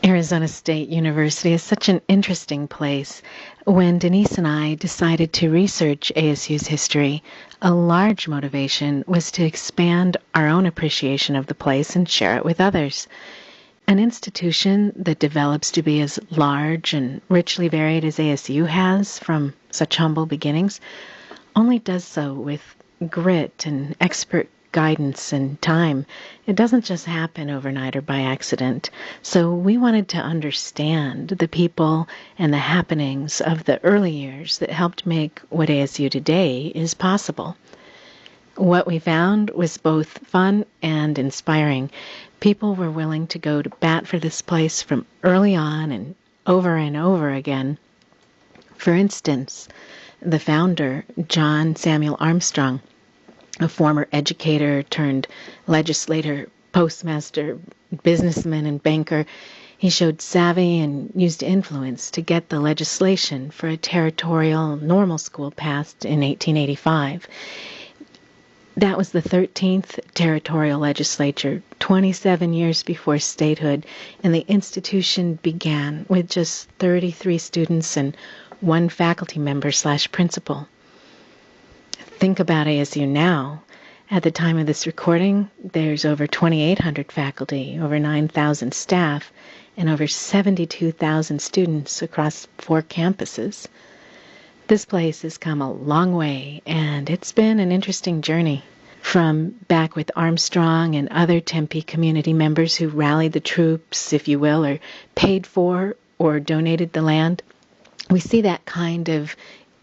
Arizona State University is such an interesting place. When Denise and I decided to research ASU's history, a large motivation was to expand our own appreciation of the place and share it with others. An institution that develops to be as large and richly varied as ASU has from such humble beginnings only does so with grit and expert guidance and time. It doesn't just happen overnight or by accident. So we wanted to understand the people and the happenings of the early years that helped make what ASU today is possible. What we found was both fun and inspiring. People were willing to go to bat for this place from early on and over again. For instance, the founder, John Samuel Armstrong, a former educator turned legislator, postmaster, businessman, and banker, he showed savvy and used influence to get the legislation for a territorial normal school passed in 1885. That was the 13th territorial legislature, 27 years before statehood, and the institution began with just 33 students and one faculty member/principal. Think about ASU now. At the time of this recording, there's over 2,800 faculty, over 9,000 staff, and over 72,000 students across 4 campuses. This place has come a long way, and it's been an interesting journey. From back with Armstrong and other Tempe community members who rallied the troops, if you will, or paid for or donated the land, we see that kind of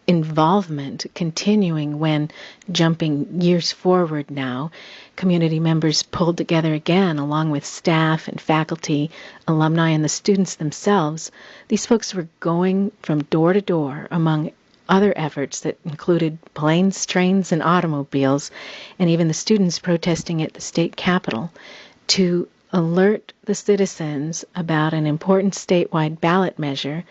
involvement continuing when, jumping years forward now, community members pulled together again along with staff and faculty, alumni, and the students themselves. These folks were going from door to door among other efforts that included planes, trains, and automobiles, and even the students protesting at the state capitol to alert the citizens about an important statewide ballot measure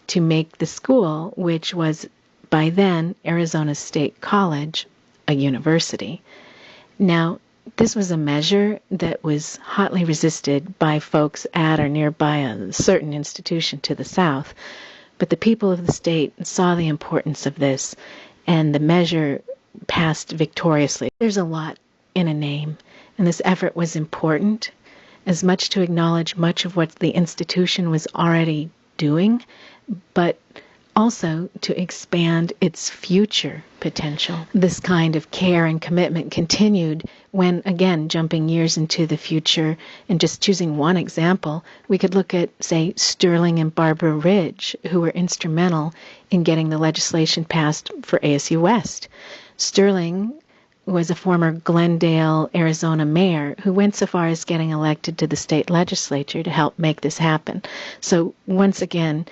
to make the school, which was by then Arizona State College, a university. Now, this was a measure that was hotly resisted by folks at or nearby a certain institution to the south, but the people of the state saw the importance of this, and the measure passed victoriously. There's a lot in a name, and this effort was important, as much to acknowledge much of what the institution was already doing, but also to expand its future potential. This kind of care and commitment continued when, again, jumping years into the future and just choosing one example, we could look at, say, Sterling and Barbara Ridge, who were instrumental in getting the legislation passed for ASU West. Sterling was a former Glendale, Arizona mayor who went so far as getting elected to the state legislature to help make this happen. So once again,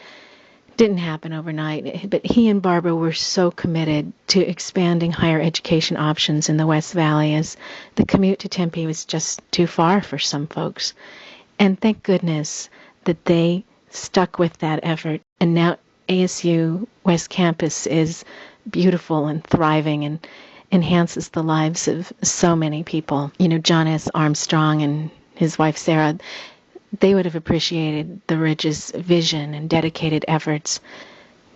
didn't happen overnight, but he and Barbara were so committed to expanding higher education options in the West Valley as the commute to Tempe was just too far for some folks. And thank goodness that they stuck with that effort. And now ASU West Campus is beautiful and thriving and enhances the lives of so many people. You know, John S. Armstrong and his wife Sarah, they would have appreciated the Ridge's vision and dedicated efforts,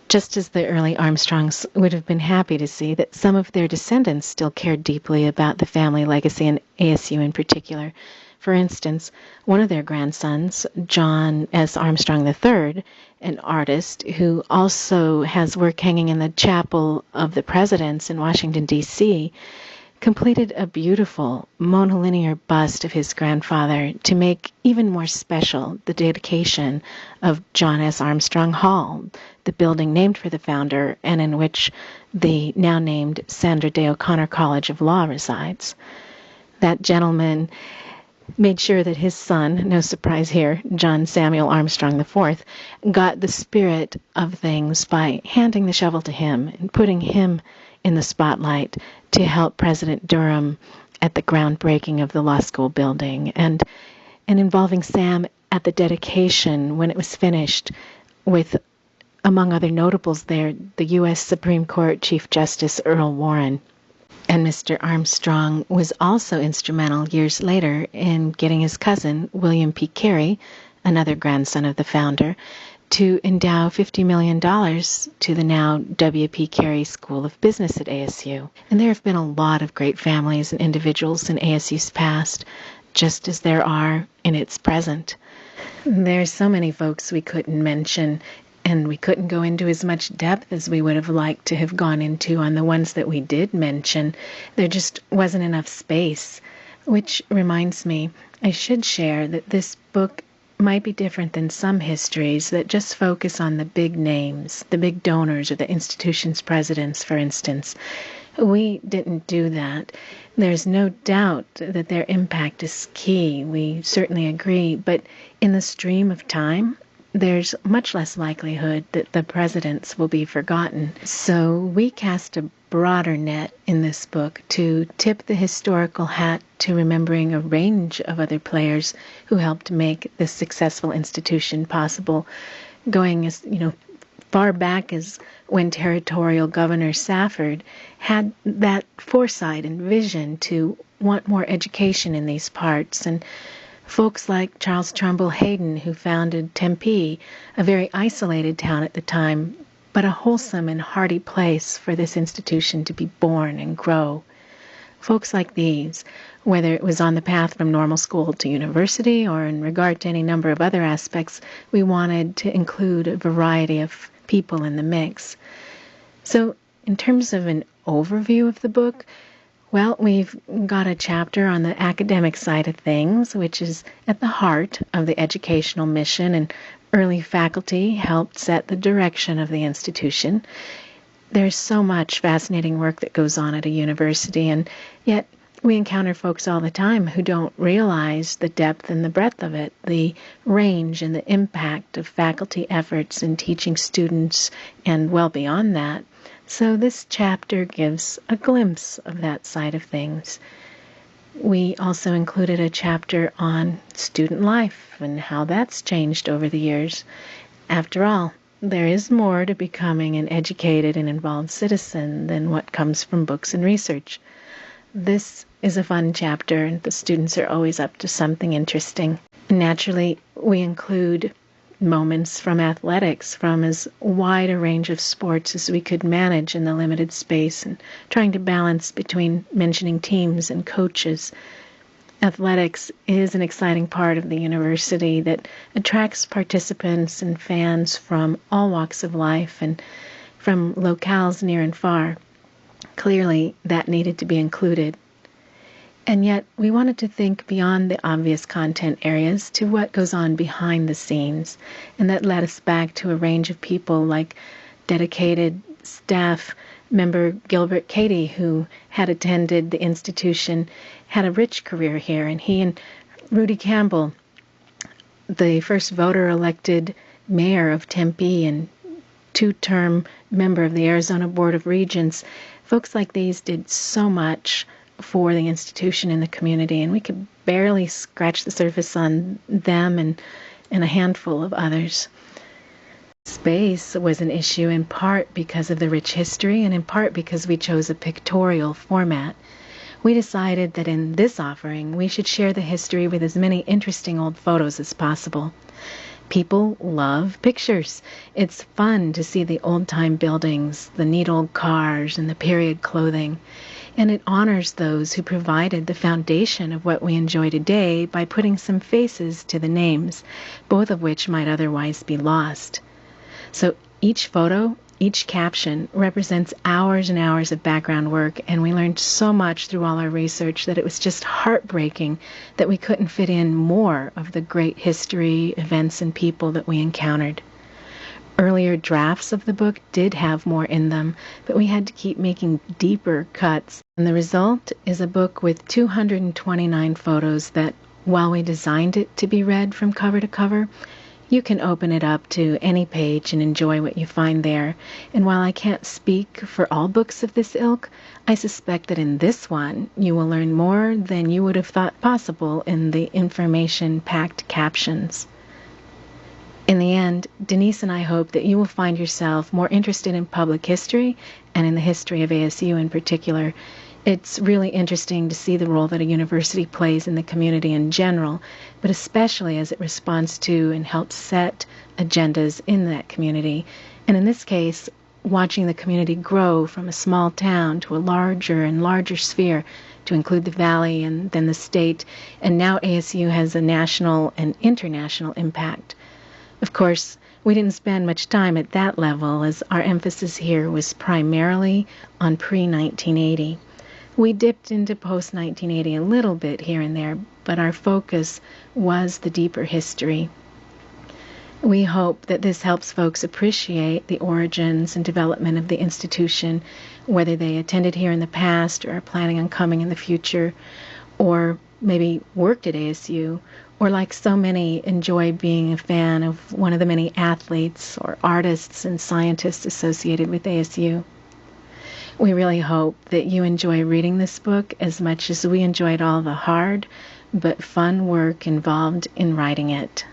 just as the early Armstrongs would have been happy to see that some of their descendants still cared deeply about the family legacy and ASU in particular. For instance, one of their grandsons, John S. Armstrong III, an artist who also has work hanging in the Chapel of the Presidents in Washington, D.C., completed a beautiful monolinear bust of his grandfather to make even more special the dedication of John S. Armstrong Hall, the building named for the founder and in which the now named Sandra Day O'Connor College of Law resides. That gentleman made sure that his son, no surprise here, John Samuel Armstrong IV, got the spirit of things by handing the shovel to him and putting him in the spotlight to help President Durham at the groundbreaking of the law school building, and involving Sam at the dedication when it was finished with, among other notables there, the U.S. Supreme Court Chief Justice Earl Warren. And Mr. Armstrong was also instrumental years later in getting his cousin, William P. Carey, another grandson of the founder, to endow $50 million to the now W.P. Carey School of Business at ASU. And there have been a lot of great families and individuals in ASU's past, just as there are in its present. There's so many folks we couldn't mention, and we couldn't go into as much depth as we would have liked to have gone into on the ones that we did mention. There just wasn't enough space. Which reminds me, I should share that this book might be different than some histories that just focus on the big names, the big donors or the institution's presidents, for instance. We didn't do that. There's no doubt that their impact is key. We certainly agree. But in the stream of time, there's much less likelihood that the presidents will be forgotten. So we cast a broader net in this book to tip the historical hat to remembering a range of other players who helped make this successful institution possible, going as far back as when Territorial Governor Safford had that foresight and vision to want more education in these parts, and folks like Charles Trumbull Hayden, who founded Tempe, a very isolated town at the time, but a wholesome and hearty place for this institution to be born and grow. Folks like these, whether it was on the path from normal school to university or in regard to any number of other aspects, we wanted to include a variety of people in the mix. So in terms of an overview of the book, well, we've got a chapter on the academic side of things, which is at the heart of the educational mission, and early faculty helped set the direction of the institution. There's so much fascinating work that goes on at a university, and yet we encounter folks all the time who don't realize the depth and the breadth of it, the range and the impact of faculty efforts in teaching students and well beyond that. So this chapter gives a glimpse of that side of things. We also included a chapter on student life and how that's changed over the years. After all, there is more to becoming an educated and involved citizen than what comes from books and research. This is a fun chapter, and the students are always up to something interesting. Naturally, we include moments from athletics, from as wide a range of sports as we could manage in the limited space, and trying to balance between mentioning teams and coaches. Athletics is an exciting part of the university that attracts participants and fans from all walks of life and from locales near and far. Clearly, that needed to be included. And yet, we wanted to think beyond the obvious content areas to what goes on behind the scenes, and that led us back to a range of people like dedicated staff member Gilbert Cady, who had attended the institution, had a rich career here, and he and Rudy Campbell, the first voter-elected mayor of Tempe and two-term member of the Arizona Board of Regents, folks like these did so much for the institution and the community, and we could barely scratch the surface on them and a handful of others. Space was an issue in part because of the rich history and in part because we chose a pictorial format. We decided that in this offering we should share the history with as many interesting old photos as possible. People love pictures. It's fun to see the old-time buildings, the neat old cars, and the period clothing. And it honors those who provided the foundation of what we enjoy today by putting some faces to the names, both of which might otherwise be lost. So each photo, each caption represents hours and hours of background work, and we learned so much through all our research that it was just heartbreaking that we couldn't fit in more of the great history, events, and people that we encountered. Earlier drafts of the book did have more in them, but we had to keep making deeper cuts. And the result is a book with 229 photos that, while we designed it to be read from cover to cover, you can open it up to any page and enjoy what you find there. And while I can't speak for all books of this ilk, I suspect that in this one you will learn more than you would have thought possible in the information-packed captions. In the end, Denise and I hope that you will find yourself more interested in public history and in the history of ASU in particular It's really interesting to see the role that a university plays in the community in general, but especially as it responds to and helps set agendas in that community. And in this case, watching the community grow from a small town to a larger and larger sphere to include the valley and then the state, and now ASU has a national and international impact. Of course, we didn't spend much time at that level as our emphasis here was primarily on pre-1980. We dipped into post-1980 a little bit here and there, but our focus was the deeper history. We hope that this helps folks appreciate the origins and development of the institution, whether they attended here in the past or are planning on coming in the future, or maybe worked at ASU, or like so many enjoy being a fan of one of the many athletes or artists and scientists associated with ASU. We really hope that you enjoy reading this book as much as we enjoyed all the hard but fun work involved in writing it.